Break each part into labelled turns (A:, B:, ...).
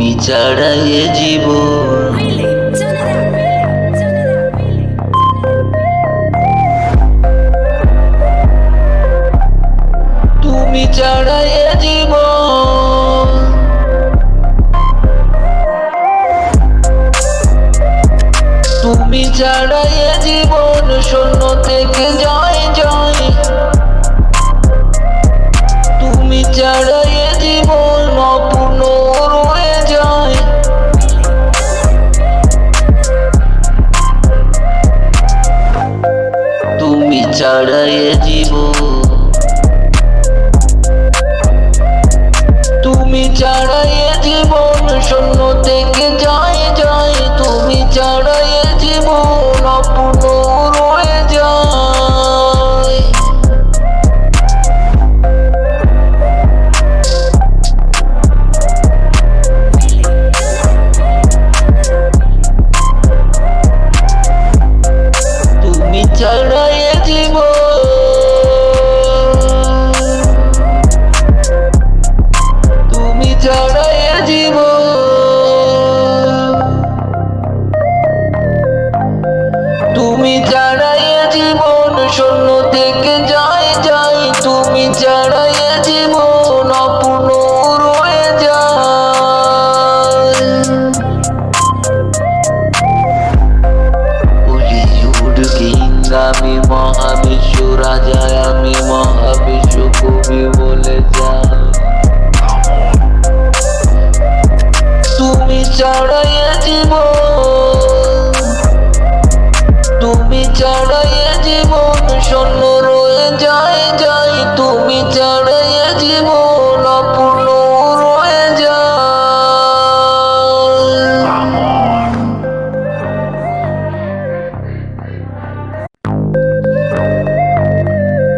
A: তুমি ছাড়া এ জীবন, তুমি ছাড়া এ জীবন, তুমি ছাড়া এ জীবন শূন্য থেকে জয় জয়, তুমি ছাড়া এ জীবন অপূর্ণ রয়ে যায়। তুমি ছাড়া এ জীবন, তুমি ছাড়া এ জীবন শূন্য থেকে জয় জয়, তুমি ছাড়া এ জীবন অপূর্ণ রয়ে যায়। তুমি ছাড়া এ জীবন, তুমি ছাড়া এ জীবন, তুমি ছাড়া এ জীবন শূন্য থেকে জয় জয়, তুমি ছাড়া এ জীবন অপূর্ণ রয়ে যায়। বলিউড কিং আমি মহাবিশ্ব রাজা, আমি মহাবিশ্ব কবি বলে যাই। তুমি ছাড়া এ জীবন, তুমি ছাড়া এ জীবন শূন্য রয়ে যায় যায়, তুমি ছাড়া এ জীবন অপূর্ণ রয়ে যায়।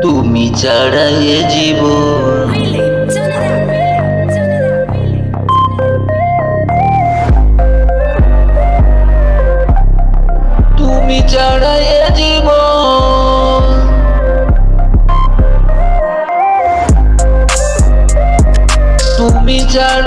A: তুমি ছাড়া এ জীবন, তুমি ছাড়া এ জীবন, তুমি ছাড়া